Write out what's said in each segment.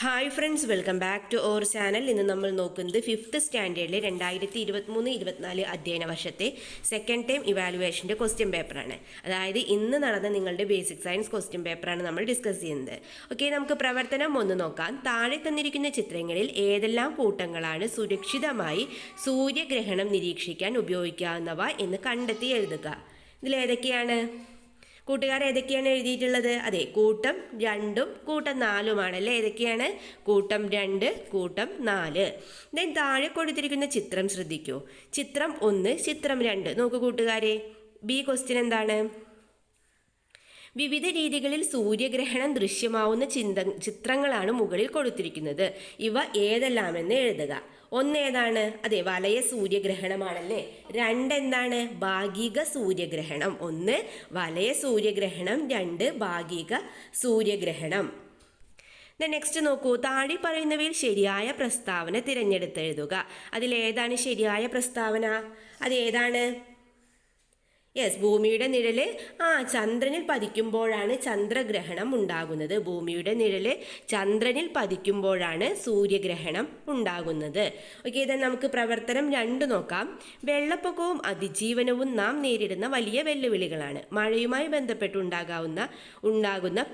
Hi friends, welcome back to our channel. ഇന്ന് നമ്മൾ നോക്കുന്നത് 5th സ്റ്റാൻഡേർഡിലെ 2023-24 അധ്യയന വർഷത്തെ സെക്കൻഡ് ടൈം ഇവാലുവേഷൻ്റെ ക്വസ്റ്റ്യൻ പേപ്പറാണ്. അതായത് ഇന്ന് നടന്ന നിങ്ങളുടെ ബേസിക് സയൻസ് ക്വസ്റ്റ്യൻ പേപ്പറാണ് നമ്മൾ ഡിസ്കസ് ചെയ്യുന്നത്. ഓക്കെ, നമുക്ക് പ്രവർത്തനം ഒന്ന് നോക്കാം. താഴെ തന്നിരിക്കുന്ന ചിത്രങ്ങളിൽ ഏതെല്ലാം കൂട്ടങ്ങളാണ് സുരക്ഷിതമായി സൂര്യഗ്രഹണം നിരീക്ഷിക്കാൻ ഉപയോഗിക്കാവുന്നവ എന്ന് കണ്ടെത്തി എഴുതുക. ഇതിലേതൊക്കെയാണ് കൂട്ടുകാർ ഏതൊക്കെയാണ് എഴുതിയിട്ടുള്ളത്? അതെ, കൂട്ടം 2ഉം കൂട്ടം 4ഉമാണല്ലേ. ഏതൊക്കെയാണ്? കൂട്ടം 2, കൂട്ടം 4. ദെൻ താഴെ കൊടുത്തിരിക്കുന്ന ചിത്രം ശ്രദ്ധിക്കൂ. ചിത്രം 1, ചിത്രം 2 നോക്കൂ കൂട്ടുകാരെ. ബി ക്വസ്റ്റ്യൻ എന്താണ്? വിവിധ രീതികളിൽ സൂര്യഗ്രഹണം ദൃശ്യമാവുന്ന ചിത്രങ്ങളാണ് മുകളിൽ കൊടുത്തിരിക്കുന്നത്. ഇവ ഏതെല്ലാമെന്ന് എഴുതുക. 1 ഏതാണ്? അതെ, വലയ സൂര്യഗ്രഹണമാണല്ലേ. 2 എന്താണ്? ഭാഗിക സൂര്യഗ്രഹണം. 1 വലയ സൂര്യഗ്രഹണം, 2 ഭാഗിക സൂര്യഗ്രഹണം. നെക്സ്റ്റ് നോക്കൂ. താഴെ പറയുന്നവയിൽ ശരിയായ പ്രസ്താവന തിരഞ്ഞെടുത്തെഴുതുക. അതിലേതാണ് ശരിയായ പ്രസ്താവന? അതേതാണ്? യെസ്, ഭൂമിയുടെ നിഴല് ചന്ദ്രനിൽ പതിക്കുമ്പോഴാണ് ചന്ദ്രഗ്രഹണം ഉണ്ടാകുന്നത്. ഭൂമിയുടെ നിഴല് ചന്ദ്രനിൽ പതിക്കുമ്പോഴാണ് സൂര്യഗ്രഹണം ഉണ്ടാകുന്നത്. ഓക്കെ, ഇതാ നമുക്ക് പ്രവർത്തനം 2 നോക്കാം. വെള്ളപ്പൊക്കവും അതിജീവനവും നാം നേരിടുന്ന വലിയ വെല്ലുവിളികളാണ്. മഴയുമായി ബന്ധപ്പെട്ടുണ്ടാകുന്ന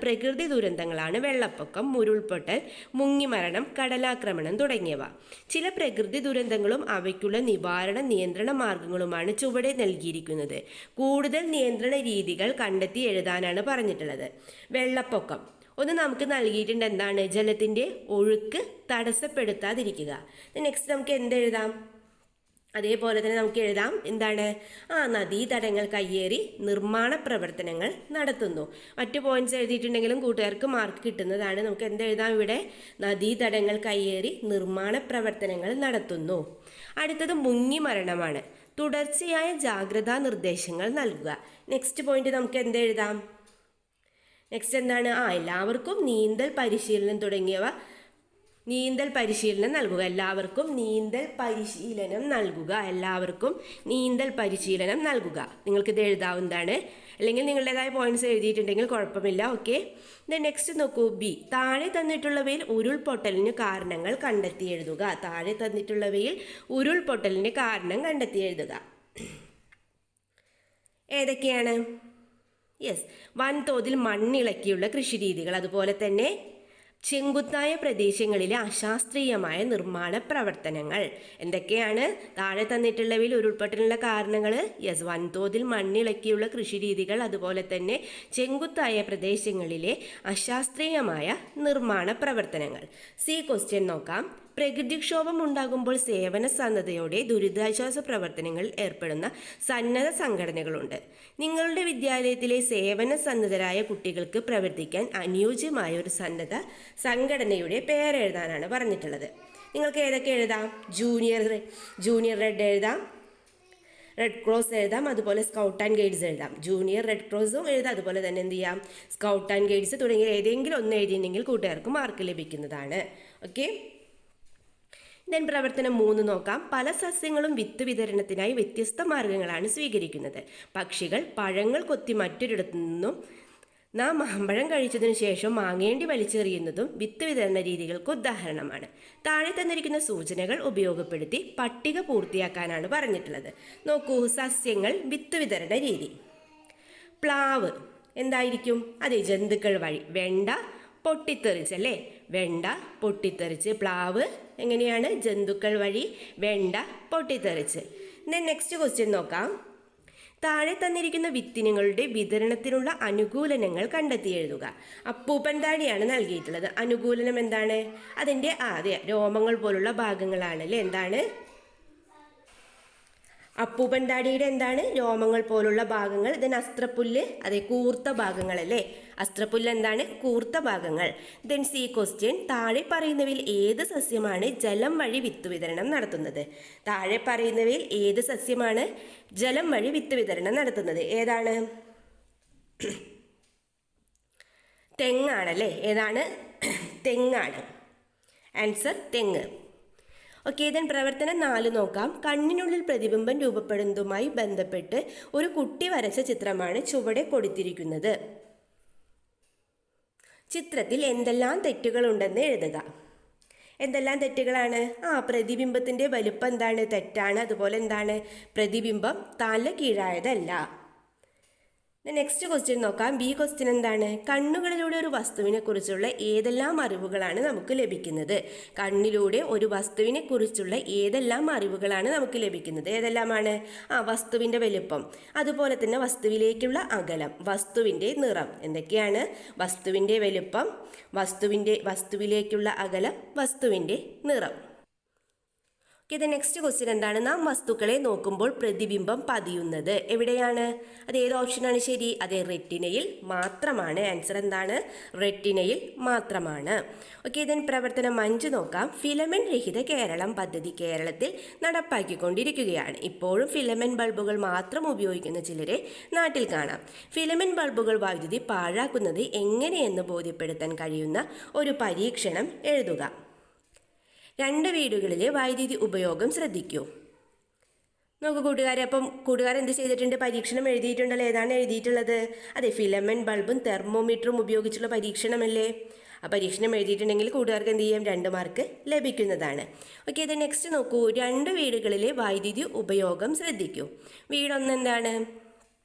പ്രകൃതി ദുരന്തങ്ങളാണ് വെള്ളപ്പൊക്കം, ഉരുൾപൊട്ടൽ, മുങ്ങിമരണം, കടലാക്രമണം തുടങ്ങിയവ. ചില പ്രകൃതി ദുരന്തങ്ങളും അവയ്ക്കുള്ള നിയന്ത്രണ മാർഗങ്ങളുമാണ് ചുവടെ നൽകിയിരിക്കുന്നത്. കൂടുതൽ നിയന്ത്രണ രീതികൾ കണ്ടെത്തി എഴുതാനാണ് പറഞ്ഞിട്ടുള്ളത്. വെള്ളപ്പൊക്കം ഒന്ന് നമുക്ക് നൽകിയിട്ടുണ്ട്. എന്താണ്? ജലത്തിൻ്റെ ഒഴുക്ക് തടസ്സപ്പെടുത്താതിരിക്കുക. നെക്സ്റ്റ് നമുക്ക് എന്തെഴുതാം? അതേപോലെ തന്നെ നമുക്ക് എഴുതാം. എന്താണ്? നദീതടങ്ങൾ കയ്യേറി നിർമ്മാണ പ്രവർത്തനങ്ങൾ നടത്തുന്നു. മറ്റു പോയിന്റ്സ് എഴുതിയിട്ടുണ്ടെങ്കിലും കൂട്ടുകാർക്ക് മാർക്ക് കിട്ടുന്നതാണ്. നമുക്ക് എന്തെഴുതാം ഇവിടെ? നദീതടങ്ങൾ കയ്യേറി നിർമ്മാണ പ്രവർത്തനങ്ങൾ നടത്തുന്നു. അടുത്തത് മുങ്ങിമരണമാണ്. തുടർച്ചയായ ജാഗ്രതാ നിർദ്ദേശങ്ങൾ നൽകുക. നെക്സ്റ്റ് പോയിന്റ് നമുക്ക് എന്തെഴുതാം? നെക്സ്റ്റ് എന്താണ്? എല്ലാവർക്കും നീന്തൽ പരിശീലനം നൽകുക. എല്ലാവർക്കും നീന്തൽ പരിശീലനം നൽകുക. നിങ്ങൾക്കിത് എഴുതാവുന്നതാണ്. അല്ലെങ്കിൽ നിങ്ങളുടേതായ പോയിന്റ്സ് എഴുതിയിട്ടുണ്ടെങ്കിൽ കുഴപ്പമില്ല. ഓക്കെ, നെക്സ്റ്റ് നോക്കൂ. ബി, താഴെ തന്നിട്ടുള്ളവയിൽ ഉരുൾപൊട്ടലിന് കാരണങ്ങൾ കണ്ടെത്തി എഴുതുക. ഏതൊക്കെയാണ്? യെസ്, വൻതോതിൽ മണ്ണിളക്കിയുള്ള കൃഷിരീതികൾ, അതുപോലെ തന്നെ ചെങ്കുത്തായ പ്രദേശങ്ങളിലെ അശാസ്ത്രീയമായ നിർമ്മാണ പ്രവർത്തനങ്ങൾ. എന്തൊക്കെയാണ് താഴെ തന്നിട്ടുള്ളവയിൽ ഉരുൾപൊട്ടലിനുള്ള കാരണങ്ങൾ? യെസ്, വൻതോതിൽ മണ്ണിളക്കിയുള്ള കൃഷിരീതികൾ, അതുപോലെ തന്നെ ചെങ്കുത്തായ പ്രദേശങ്ങളിലെ അശാസ്ത്രീയമായ നിർമ്മാണ പ്രവർത്തനങ്ങൾ. സി ക്വസ്റ്റ്യൻ നോക്കാം. പ്രകൃതിക്ഷോഭം ഉണ്ടാകുമ്പോൾ സേവന സന്നദ്ധയോടെ ദുരിതാശ്വാസ പ്രവർത്തനങ്ങളിൽ ഏർപ്പെടുന്ന സന്നദ്ധ സംഘടനകളുണ്ട്. നിങ്ങളുടെ വിദ്യാലയത്തിലെ സേവന സന്നദ്ധരായ കുട്ടികൾക്ക് പ്രവർത്തിക്കാൻ അനുയോജ്യമായ ഒരു സന്നദ്ധ സംഘടനയുടെ പേരെഴുതാനാണ് പറഞ്ഞിട്ടുള്ളത്. നിങ്ങൾക്ക് ഏതൊക്കെ എഴുതാം? ജൂനിയർ റെഡ് എഴുതാം, റെഡ് ക്രോസ് എഴുതാം, അതുപോലെ സ്കൗട്ട് ആൻഡ് ഗൈഡ്സ് എഴുതാം. ജൂനിയർ റെഡ് ക്രോസും എഴുതാം, അതുപോലെ തന്നെ എന്ത് ചെയ്യാം? സ്കൗട്ട് ആൻഡ് ഗൈഡ്സ് തുടങ്ങിയ ഏതെങ്കിലും ഒന്ന് എഴുതിയിട്ടുണ്ടെങ്കിൽ കൂട്ടുകാർക്ക് മാർക്ക് ലഭിക്കുന്നതാണ്. ഓക്കെ, ദെൻ പ്രവർത്തനം 3 നോക്കാം. പല സസ്യങ്ങളും വിത്ത് വിതരണത്തിനായി വ്യത്യസ്ത മാർഗങ്ങളാണ് സ്വീകരിക്കുന്നത്. പക്ഷികൾ പഴങ്ങൾ കൊത്തി മറ്റൊരിടത്തു നിന്നും നാം മാമ്പഴം കഴിച്ചതിനു ശേഷം മാങ്ങേണ്ടി വലിച്ചെറിയുന്നതും വിത്ത് വിതരണ രീതികൾക്ക് ഉദാഹരണമാണ്. താഴെ തന്നിരിക്കുന്ന സൂചനകൾ ഉപയോഗപ്പെടുത്തി പട്ടിക പൂർത്തിയാക്കാനാണ് പറഞ്ഞിട്ടുള്ളത്. നോക്കൂ, സസ്യങ്ങൾ വിത്ത് വിതരണ രീതി. പ്ലാവ് എന്തായിരിക്കും? അതെ, ജന്തുക്കൾ വഴി. വെണ്ട പൊട്ടിത്തെറിച്ചല്ലേ, വെണ്ട പൊട്ടിത്തെറിച്ച്. പ്ലാവ് എങ്ങനെയാണ്? ജന്തുക്കൾ വഴി, വെണ്ട പൊട്ടിത്തെറിച്ച്. നെക്സ്റ്റ് ക്വസ്റ്റ്യൻ നോക്കാം. താഴെ തന്നിരിക്കുന്ന വിത്തിനങ്ങളുടെ വിതരണത്തിനുള്ള അനുകൂലനങ്ങൾ കണ്ടെത്തി എഴുതുക. അപ്പൂപ്പൻ താടിയാണ് നൽകിയിട്ടുള്ളത്. അനുകൂലനം എന്താണ്? അതിൻ്റെ അതെ, രോമങ്ങൾ പോലുള്ള ഭാഗങ്ങളാണ് അല്ലേ. എന്താണ്? അപ്പൂപ്പൻ താടിയുടെ എന്താണ്? രോമങ്ങൾ പോലുള്ള ഭാഗങ്ങൾ. ദെൻ അസ്ത്രപ്പുല്ല്, അതെ, കൂർത്ത ഭാഗങ്ങളല്ലേ. അസ്ത്രപ്പുല്ല് എന്താണ്? കൂർത്ത ഭാഗങ്ങൾ. Then C question. താഴെ പറയുന്നവയിൽ ഏത് സസ്യമാണ് ജലം വഴി വിത്ത് വിതരണം നടത്തുന്നത്? താഴെ പറയുന്നവയിൽ ഏത് സസ്യമാണ് ജലം വഴി വിത്ത് വിതരണം നടത്തുന്നത്? ഏതാണ്? തെങ്ങാണല്ലേ. ഏതാണ്? തെങ്ങാണ്. ആൻസർ തെങ്ങ്. ഓക്കെ, ദെൻ പ്രവർത്തനം 4 നോക്കാം. കണ്ണിനുള്ളിൽ പ്രതിബിംബം രൂപപ്പെടുന്നതുമായി ബന്ധപ്പെട്ട് ഒരു കുട്ടി വരച്ച ചിത്രമാണ് ചുവടെ കൊടുത്തിരിക്കുന്നത്. ചിത്രത്തിൽ എന്തെല്ലാം തെറ്റുകളുണ്ടെന്ന് എഴുതുക. എന്തെല്ലാം തെറ്റുകളാണ്? പ്രതിബിംബത്തിൻ്റെ വലുപ്പം എന്താണ്? തെറ്റാണ്. അതുപോലെ എന്താണ്? പ്രതിബിംബം തല കീഴായതല്ല. നെക്സ്റ്റ് ക്വസ്റ്റ്യൻ നോക്കാം. ബി ക്വസ്റ്റ്യൻ എന്താണ്? കണ്ണുകളിലൂടെ ഒരു വസ്തുവിനെ കുറിച്ചുള്ള ഏതെല്ലാം അറിവുകളാണ് നമുക്ക് ലഭിക്കുന്നത്? കണ്ണിലൂടെ ഒരു വസ്തുവിനെ കുറിച്ചുള്ള ഏതെല്ലാം അറിവുകളാണ് നമുക്ക് ലഭിക്കുന്നത്? ഏതെല്ലാമാണ്? വസ്തുവിൻ്റെ വലുപ്പം, അതുപോലെ തന്നെ വസ്തുവിലേക്കുള്ള അകലം, വസ്തുവിൻ്റെ നിറം. എന്തൊക്കെയാണ്? വസ്തുവിൻ്റെ വലുപ്പം, വസ്തുവിലേക്കുള്ള അകലം, വസ്തുവിൻ്റെ നിറം. ഇത് നെക്സ്റ്റ് ക്വസ്റ്റ്യൻ എന്താണ്? നാം വസ്തുക്കളെ നോക്കുമ്പോൾ പ്രതിബിംബം പതിയുന്നത് എവിടെയാണ്? അത് ഏത് ഓപ്ഷനാണ് ശരി? അതെ, റെറ്റിനയിൽ മാത്രമാണ്. ആൻസർ എന്താണ്? റെറ്റിനയിൽ മാത്രമാണ്. ദെൻ പ്രവർത്തനം 5 നോക്കാം. ഫിലമെന്റ് രഹിത കേരളം പദ്ധതി കേരളത്തിൽ നടപ്പാക്കിക്കൊണ്ടിരിക്കുകയാണ്. ഇപ്പോഴും ഫിലമെന്റ് ബൾബുകൾ മാത്രം ഉപയോഗിക്കുന്ന ചിലരെ നാട്ടിൽ കാണാം. ഫിലമെന്റ് ബൾബുകൾ വൈദ്യുതി പാഴാക്കുന്നത് എങ്ങനെയെന്ന് ബോധ്യപ്പെടുത്താൻ കഴിയുന്ന ഒരു പരീക്ഷണം എഴുതുക. 2 വീടുകളിലെ വൈദ്യുതി ഉപയോഗം ശ്രദ്ധിക്കൂ. നോക്കൂ കൂട്ടുകാരെ, അപ്പം കൂട്ടുകാർ എന്ത് ചെയ്തിട്ടുണ്ട്? പരീക്ഷണം എഴുതിയിട്ടുണ്ടല്ലോ. ഏതാണ് എഴുതിയിട്ടുള്ളത്? അതെ, ഫിലമെന്റ് ബൾബും തെർമോമീറ്ററും ഉപയോഗിച്ചുള്ള പരീക്ഷണമല്ലേ? പരീക്ഷണം എഴുതിയിട്ടുണ്ടെങ്കിൽ കൂട്ടുകാർക്ക് എന്ത് ചെയ്യും? 2 മാർക്ക് ലഭിക്കുന്നതാണ്. ഇത് നെക്സ്റ്റ് നോക്കൂ. 2 വീടുകളിലെ വൈദ്യുതി ഉപയോഗം ശ്രദ്ധിക്കൂ. വീടൊന്ന് എന്താണ്?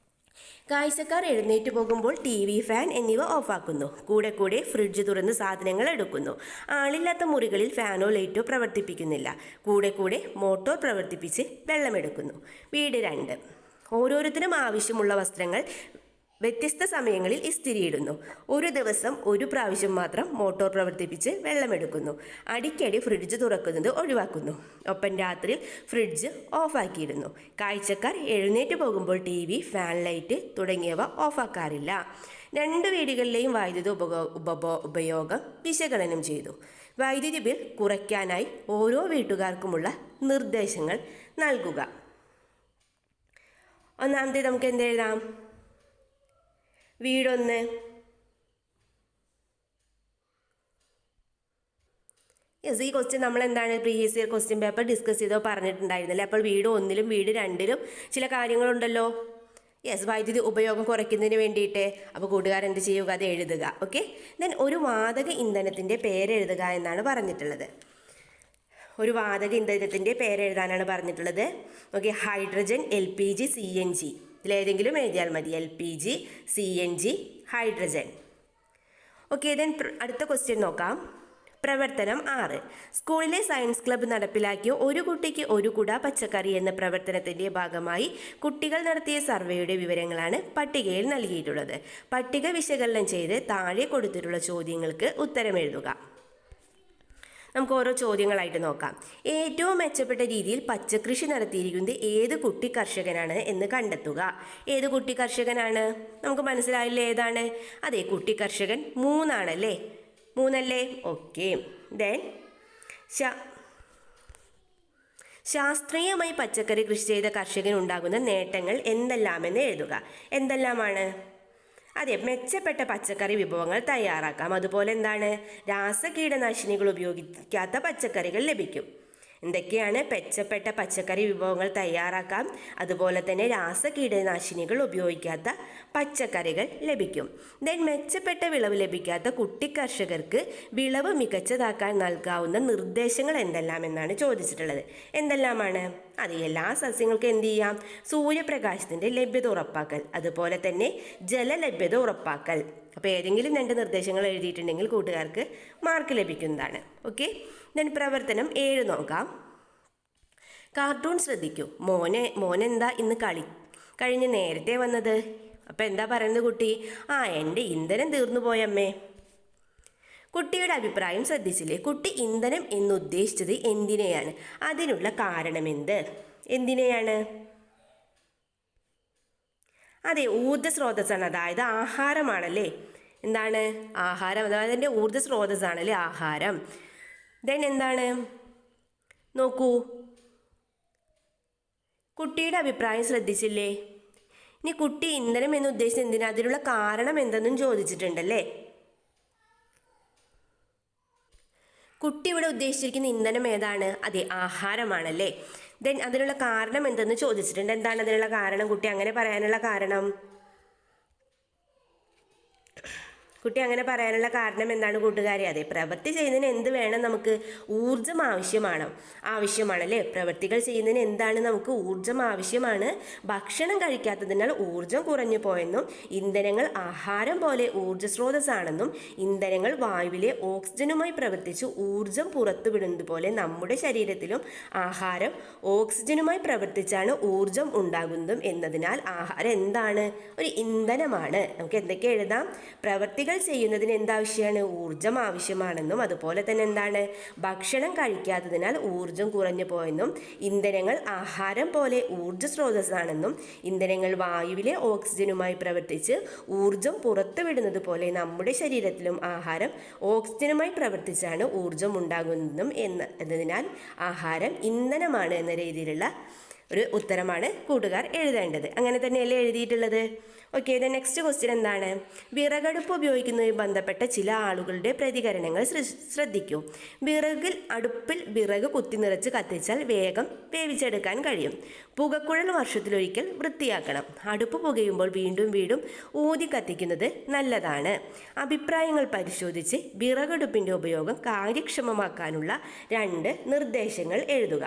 കാഴ്ചക്കാർ എഴുന്നേറ്റ് പോകുമ്പോൾ TV, ഫാൻ എന്നിവ ഓഫാക്കുന്നു. കൂടെ ഫ്രിഡ്ജ് തുറന്ന് സാധനങ്ങൾ എടുക്കുന്നു. ആളില്ലാത്ത മുറികളിൽ ഫാനോ ലൈറ്റോ പ്രവർത്തിപ്പിക്കുന്നില്ല. കൂടെ മോട്ടോർ പ്രവർത്തിപ്പിച്ച് വെള്ളമെടുക്കുന്നു. വീട് 2. ഓരോരുത്തരും ആവശ്യമുള്ള വസ്ത്രങ്ങൾ വ്യത്യസ്ത സമയങ്ങളിൽ ഇസ്തിരിയിടുന്നു. ഒരു ദിവസം ഒരു പ്രാവശ്യം മാത്രം മോട്ടോർ പ്രവർത്തിപ്പിച്ച് വെള്ളമെടുക്കുന്നു. അടിക്കടി ഫ്രിഡ്ജ് തുറക്കുന്നത് ഒഴിവാക്കുന്നു. ഒപ്പം രാത്രിയിൽ ഫ്രിഡ്ജ് ഓഫാക്കിയിടുന്നു. കാഴ്ചക്കാർ എഴുന്നേറ്റ് പോകുമ്പോൾ TV, ഫാൻ, ലൈറ്റ് തുടങ്ങിയവ ഓഫാക്കാറില്ല. 2 വീടുകളിലെയും വൈദ്യുതി ഉപയോഗം വിശകലനം ചെയ്തു. വൈദ്യുതി ബിൽ കുറയ്ക്കാനായി ഓരോ വീട്ടുകാർക്കുമുള്ള നിർദ്ദേശങ്ങൾ നൽകുക. ഒന്നാമത്തെ നമുക്ക് എന്തെഴുതാം? വീടൊന്ന്. ഈ ക്വസ്റ്റ്യൻ നമ്മൾ എന്താണ് previous year question paper discuss ചെയ്തോ പറഞ്ഞിട്ടുണ്ടായിരുന്നില്ലേ? അപ്പോൾ വീട് 1-ലും വീട് 2-ലും ചില കാര്യങ്ങളുണ്ടല്ലോ. വൈദ്യുതി ഉപയോഗം കുറയ്ക്കുന്നതിന് വേണ്ടിയിട്ട്. അപ്പോൾ കൂട്ടുകാരെന്ത് ചെയ്യുക? അത് എഴുതുക. ദെൻ ഒരു വാതക ഇന്ധനത്തിൻ്റെ പേരെഴുതുക എന്നാണ് പറഞ്ഞിട്ടുള്ളത്. ഒരു വാതക ഇന്ധനത്തിൻ്റെ പേരെഴുതാനാണ് പറഞ്ഞിട്ടുള്ളത്. Hydrogen, LPG, CNG. ഇതിലേതെങ്കിലും എഴുതിയാൽ മതി. LPG, CNG, hydrogen. ദെൻ അടുത്ത ക്വസ്റ്റ്യൻ നോക്കാം. പ്രവർത്തനം 6. സ്കൂളിലെ സയൻസ് ക്ലബ്ബ് നടപ്പിലാക്കിയ ഒരു കുട്ടിക്ക് ഒരു കുട പച്ചക്കറി എന്ന പ്രവർത്തനത്തിൻ്റെ ഭാഗമായി കുട്ടികൾ നടത്തിയ സർവേയുടെ വിവരങ്ങളാണ് പട്ടികയിൽ നൽകിയിട്ടുള്ളത്. പട്ടിക വിശകലനം ചെയ്ത് താഴെ കൊടുത്തിട്ടുള്ള ചോദ്യങ്ങൾക്ക് ഉത്തരം എഴുതുക. നമുക്ക് ഓരോ ചോദ്യങ്ങളായിട്ട് നോക്കാം. ഏറ്റവും മെച്ചപ്പെട്ട രീതിയിൽ പച്ചക്കൃഷി നടത്തിയിരിക്കുന്നത് ഏത് കുട്ടി കർഷകനാണ് എന്ന് കണ്ടെത്തുക. ഏത് കുട്ടി കർഷകനാണ്? നമുക്ക് മനസ്സിലായില്ലേ ഏതാണ്? അതെ, കുട്ടി കർഷകൻ 3 ആണല്ലേ? 3 അല്ലേ? ദെൻ ശാസ്ത്രീയമായി പച്ചക്കറി കൃഷി ചെയ്ത കർഷകൻ ഉണ്ടാകുന്ന നേട്ടങ്ങൾ എന്തെല്ലാമെന്ന് എഴുതുക. എന്തെല്ലാമാണ്? അതെ, മെച്ചപ്പെട്ട പച്ചക്കറി വിഭവങ്ങൾ തയ്യാറാക്കാം. അതുപോലെ എന്താണ്? രാസകീടനാശിനികൾ ഉപയോഗിക്കാത്ത പച്ചക്കറികൾ ലഭിക്കും. എന്തൊക്കെയാണ്? മെച്ചപ്പെട്ട പച്ചക്കറി വിഭവങ്ങൾ തയ്യാറാക്കാം, അതുപോലെ തന്നെ രാസകീടനാശിനികൾ ഉപയോഗിക്കാത്ത പച്ചക്കറികൾ ലഭിക്കും. ദെൻ മെച്ചപ്പെട്ട വിളവ് ലഭിക്കാത്ത കുട്ടി കർഷകർക്ക് വിളവ് മികച്ചതാക്കാൻ നൽകാവുന്ന നിർദ്ദേശങ്ങൾ എന്തെല്ലാം എന്നാണ് ചോദിച്ചിട്ടുള്ളത്. എന്തെല്ലാമാണ്? അത് എല്ലാ സസ്യങ്ങൾക്കും എന്ത് ചെയ്യാം? സൂര്യപ്രകാശത്തിൻ്റെ ലഭ്യത ഉറപ്പാക്കൽ, അതുപോലെ തന്നെ ജലലഭ്യത ഉറപ്പാക്കൽ. അപ്പോൾ ഏതെങ്കിലും 2 നിർദ്ദേശങ്ങൾ എഴുതിയിട്ടുണ്ടെങ്കിൽ കൂട്ടുകാർക്ക് മാർക്ക് ലഭിക്കുന്നതാണ്. ദെൻ പ്രവർത്തനം 7 നോക്കാം. കാർട്ടൂൺ ശ്രദ്ധിക്കൂ. മോനെന്താ ഇന്ന് കളി കഴിഞ്ഞ് നേരത്തെ വന്നത്? അപ്പോൾ എന്താ പറയുന്നത് കുട്ടി? എൻ്റെ ഇന്ധനം തീർന്നു പോയമ്മേ. കുട്ടിയുടെ അഭിപ്രായം ശ്രദ്ധിച്ചില്ലേ? കുട്ടി ഇന്ധനം എന്നുദ്ദേശിച്ചത് എന്തിനെയാണ്? അതിനുള്ള കാരണമെന്ത്? എന്തിനെയാണ്? അതെ, ഊർജ്ജ സ്രോതസ്സാണ്. അതായത് ആഹാരമാണല്ലേ? എന്താണ്? ആഹാരം. അതായത് അതിൻ്റെ ഊർജ്ജ സ്രോതസ്സാണല്ലേ ആഹാരം. ദെൻ എന്താണ്? നോക്കൂ, കുട്ടിയുടെ അഭിപ്രായം ശ്രദ്ധിച്ചില്ലേ? ഇനി കുട്ടി ഇന്ധനം എന്ന് ഉദ്ദേശിച്ചത് എന്തിനാ? അതിനുള്ള കാരണം എന്തെന്നും ചോദിച്ചിട്ടുണ്ടല്ലേ? കുട്ടി ഇവിടെ ഉദ്ദേശിച്ചിരിക്കുന്ന ഇന്ധനം ഏതാണ്? അതെ, ആഹാരമാണല്ലേ. ദെൻ അതിനുള്ള കാരണം എന്തെന്ന് ചോദിച്ചിട്ടുണ്ട്. എന്താണ് അതിനുള്ള കാരണം? കുട്ടി അങ്ങനെ പറയാനുള്ള കാരണം? കുട്ടി അങ്ങനെ പറയാനുള്ള കാരണം എന്താണ് കൂട്ടുകാരെ? അതെ, പ്രവൃത്തി ചെയ്യുന്നതിന് എന്ത് വേണം? നമുക്ക് ഊർജം ആവശ്യമാണല്ലേ? പ്രവൃത്തികൾ ചെയ്യുന്നതിന് എന്താണ്? നമുക്ക് ഊർജം ആവശ്യമാണ്. ഭക്ഷണം കഴിക്കാത്തതിനാൽ ഊർജം കുറഞ്ഞു പോയെന്നും ഇന്ധനങ്ങൾ ആഹാരം പോലെ ഊർജ സ്രോതസ്സാണെന്നും ഇന്ധനങ്ങൾ വായുവിലെ ഓക്സിജനുമായി പ്രവർത്തിച്ച് ഊർജം പുറത്തുവിടുന്നത് പോലെ നമ്മുടെ ശരീരത്തിലും ആഹാരം ഓക്സിജനുമായി പ്രവർത്തിച്ചാണ് ഊർജം ഉണ്ടാകുന്നതും എന്നതിനാൽ ആഹാരം എന്താണ്? ഒരു ഇന്ധനമാണ്. നമുക്ക് എന്തൊക്കെ എഴുതാം? പ്രവൃത്തികൾ ചെയ്യുന്നതിന് എന്താവശ്യമാണ്? ഊർജം ആവശ്യമാണെന്നും അതുപോലെ തന്നെ എന്താണ്? ഭക്ഷണം കഴിക്കാത്തതിനാൽ ഊർജം കുറഞ്ഞു പോയെന്നും ഇന്ധനങ്ങൾ ആഹാരം പോലെ ഊർജ സ്രോതസ്സാണെന്നും ഇന്ധനങ്ങൾ വായുവിലെ ഓക്സിജനുമായി പ്രവർത്തിച്ച് ഊർജം പുറത്തുവിടുന്നത് പോലെ നമ്മുടെ ശരീരത്തിലും ആഹാരം ഓക്സിജനുമായി പ്രവർത്തിച്ചാണ് ഊർജം ഉണ്ടാകുന്നതും എന്നതിനാൽ ആഹാരം ഇന്ധനമാണ് എന്ന രീതിയിലുള്ള ഒരു ഉത്തരമാണ് കൂട്ടുകാർ എഴുതേണ്ടത്. അങ്ങനെ തന്നെയല്ലേ എഴുതിയിട്ടുള്ളത്? ഓക്കെ, ഇത് നെക്സ്റ്റ് ക്വസ്റ്റ്യൻ എന്താണ്? വിറകടുപ്പ് ഉപയോഗിക്കുന്നതുമായി ബന്ധപ്പെട്ട ചില ആളുകളുടെ പ്രതികരണങ്ങൾ ശ്രദ്ധിക്കൂ. അടുപ്പിൽ വിറക് കുത്തി നിറച്ച് കത്തിച്ചാൽ വേഗം വേവിച്ചെടുക്കാൻ കഴിയും. പുകക്കുഴൽ വർഷത്തിലൊരിക്കൽ വൃത്തിയാക്കണം. അടുപ്പ് പുകയുമ്പോൾ വീണ്ടും വീണ്ടും ഊതി കത്തിക്കുന്നത് നല്ലതാണ്. അഭിപ്രായങ്ങൾ പരിശോധിച്ച് വിറകടുപ്പിൻ്റെ ഉപയോഗം കാര്യക്ഷമമാക്കാനുള്ള 2 നിർദ്ദേശങ്ങൾ എഴുതുക.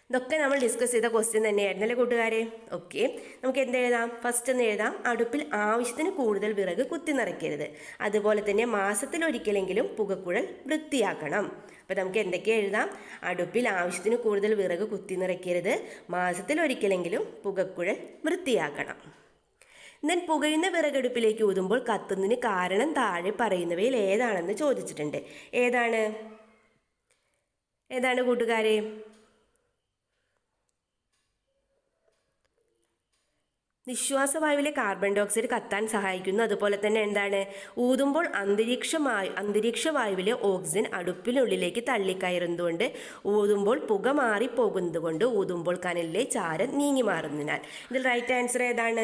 ഇതൊക്കെ നമ്മൾ ഡിസ്കസ് ചെയ്ത ക്വസ്റ്റ്യൻ തന്നെയായിരുന്നല്ലേ കൂട്ടുകാരെ? ഓക്കെ, നമുക്ക് എന്തെഴുതാം? ഫസ്റ്റ് എന്ന് എഴുതാം, അടുപ്പിൽ ആവശ്യത്തിന് കൂടുതൽ വിറക് കുത്തി നിറയ്ക്കരുത്. അതുപോലെ തന്നെ മാസത്തിലൊരിക്കലെങ്കിലും പുകക്കുഴൽ വൃത്തിയാക്കണം. അപ്പോൾ നമുക്ക് എന്തൊക്കെ എഴുതാം? അടുപ്പിൽ ആവശ്യത്തിന് കൂടുതൽ വിറക് കുത്തി നിറയ്ക്കരുത്, മാസത്തിലൊരിക്കലെങ്കിലും പുകക്കുഴൽ വൃത്തിയാക്കണം. ദെൻ പുകയുന്ന വിറകടുപ്പിലേക്ക് ഊതുമ്പോൾ കത്തുന്നതിന് കാരണം താഴെ പറയുന്നവയിൽ ഏതാണെന്ന് ചോദിച്ചിട്ടുണ്ട്. ഏതാണ് കൂട്ടുകാരെ? നിശ്വാസവായുവിലെ കാർബൺ ഡൈ ഓക്സൈഡ് കത്താൻ സഹായിക്കുന്നു. അതുപോലെ തന്നെ എന്താണ്? ഊതുമ്പോൾ അന്തരീക്ഷവായുവിലെ ഓക്സിജൻ അടുപ്പിനുള്ളിലേക്ക് തള്ളിക്കയറുന്നതുകൊണ്ട് ഊതുമ്പോൾ പുക മാറിപ്പോകുന്നത് കൊണ്ട് ഊതുമ്പോൾ കനലിലെ ചാരം നീങ്ങി മാറുന്നതിനാൽ. ഇതിൽ റൈറ്റ് ആൻസർ ഏതാണ്?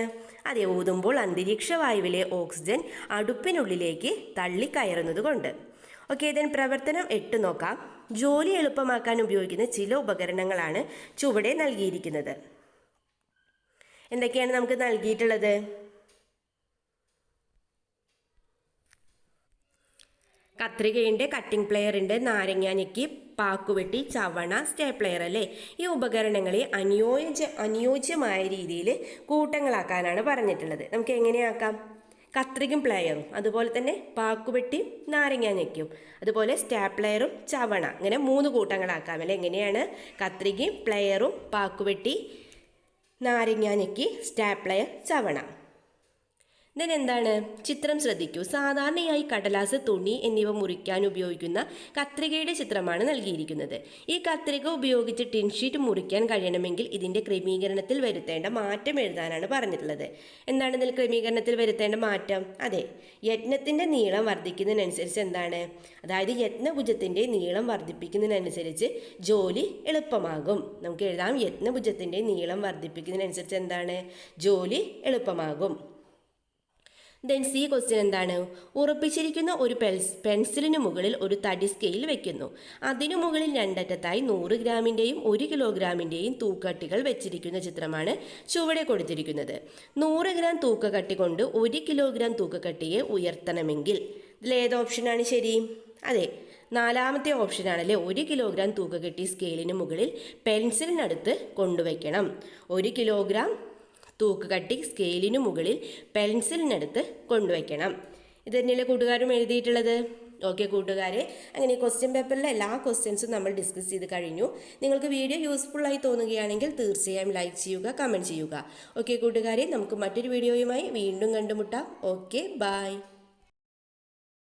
അതെ, ഊതുമ്പോൾ അന്തരീക്ഷവായുവിലെ ഓക്സിജൻ അടുപ്പിനുള്ളിലേക്ക് തള്ളിക്കയറുന്നത് കൊണ്ട്. ഓക്കെ, ദെൻ പ്രവർത്തനം 8 നോക്കാം. ജോലി എളുപ്പമാക്കാൻ ഉപയോഗിക്കുന്ന ചില ഉപകരണങ്ങളാണ് ചുവടെ നൽകിയിരിക്കുന്നത്. എന്തൊക്കെയാണ് നമുക്ക് നൽകിയിട്ടുള്ളത്? കത്രികയുണ്ട്, കട്ടിംഗ് പ്ലെയർ ഉണ്ട്, നാരങ്ങാനിക്ക്, പാക്കുവെട്ടി, ചവണ, സ്റ്റേപ്ലെയർ അല്ലേ? ഈ ഉപകരണങ്ങളെ അനുയോജ്യമായ രീതിയിൽ കൂട്ടങ്ങളാക്കാനാണ് പറഞ്ഞിട്ടുള്ളത്. നമുക്ക് എങ്ങനെയാക്കാം? കത്രികയും പ്ലെയറും, അതുപോലെ തന്നെ പാക്കുവെട്ടിയും നാരങ്ങാനിക്കും, അതുപോലെ സ്റ്റാപ്ലെയറും ചവണ, അങ്ങനെ 3 കൂട്ടങ്ങളാക്കാം അല്ലേ? എങ്ങനെയാണ്? കത്രികയും പ്ലെയറും പാക്കുവെട്ടി നാരങ്ങാനിക്ക് സ്റ്റാപ്ലെയർ ചവണ. ദെൻ എന്താണ്? ചിത്രം ശ്രദ്ധിക്കൂ. സാധാരണയായി കടലാസ്, തുണി എന്നിവ മുറിക്കാൻ ഉപയോഗിക്കുന്ന കത്രികയുടെ ചിത്രമാണ് നൽകിയിരിക്കുന്നത്. ഈ കത്രിക ഉപയോഗിച്ച് ടിൻഷീറ്റ് മുറിക്കാൻ കഴിയണമെങ്കിൽ ഇതിൻ്റെ ക്രമീകരണത്തിൽ വരുത്തേണ്ട മാറ്റം എഴുതാനാണ് പറഞ്ഞിട്ടുള്ളത്. എന്താണ് ഇതിൽ ക്രമീകരണത്തിൽ വരുത്തേണ്ട മാറ്റം? അതെ, യത്നത്തിൻ്റെ നീളം വർദ്ധിക്കുന്നതിനനുസരിച്ച് എന്താണ്? അതായത് യത്നഭുജത്തിൻ്റെ നീളം വർദ്ധിപ്പിക്കുന്നതിനനുസരിച്ച് ജോലി എളുപ്പമാകും. നമുക്ക് എഴുതാം, യത്നഭുജത്തിൻ്റെ നീളം വർദ്ധിപ്പിക്കുന്നതിനനുസരിച്ച് എന്താണ്? ജോലി എളുപ്പമാകും. ദെൻ സി ക്വസ്റ്റ്യൻ എന്താണ്? ഉറപ്പിച്ചിരിക്കുന്ന ഒരു പെൻസിലിന് മുകളിൽ ഒരു തടി സ്കെയിൽ വെക്കുന്നു. അതിനു മുകളിൽ 2 അറ്റത്തായി 100 ഗ്രാമിൻ്റെയും 1 കിലോഗ്രാമിൻ്റെയും തൂക്കട്ടികൾ വെച്ചിരിക്കുന്ന ചിത്രമാണ് ചുവടെ കൊടുത്തിരിക്കുന്നത്. 100 ഗ്രാം തൂക്കക്കട്ടി കൊണ്ട് 1 കിലോഗ്രാം തൂക്കക്കട്ടിയെ ഉയർത്തണമെങ്കിൽ ഇതിലേത് ഓപ്ഷനാണ് ശരി? അതെ, 4ാമത്തെ ഓപ്ഷനാണല്ലേ. 1 കിലോഗ്രാം തൂക്കക്കട്ടി സ്കെയിലിന് മുകളിൽ പെൻസിലിനടുത്ത് കൊണ്ടുവയ്ക്കണം. 1 കിലോഗ്രാം തൂക്കുകട്ടി സ്കെയിലിനു മുകളിൽ പെൻസിലിനടുത്ത് കൊണ്ടുവയ്ക്കണം. ഇത് തന്നെയല്ലേ കൂട്ടുകാരും എഴുതിയിട്ടുള്ളത്? ഓക്കെ കൂട്ടുകാരെ, അങ്ങനെ ക്വസ്റ്റ്യൻ പേപ്പറിലെ എല്ലാ ക്വസ്റ്റ്യൻസും നമ്മൾ ഡിസ്കസ് ചെയ്ത് കഴിഞ്ഞു. നിങ്ങൾക്ക് വീഡിയോ യൂസ്ഫുള്ളായി തോന്നുകയാണെങ്കിൽ തീർച്ചയായും ലൈക്ക് ചെയ്യുക, കമൻറ്റ് ചെയ്യുക. ഓക്കെ കൂട്ടുകാരെ, നമുക്ക് മറ്റൊരു വീഡിയോയുമായി വീണ്ടും കണ്ടുമുട്ടാം. Okay, by.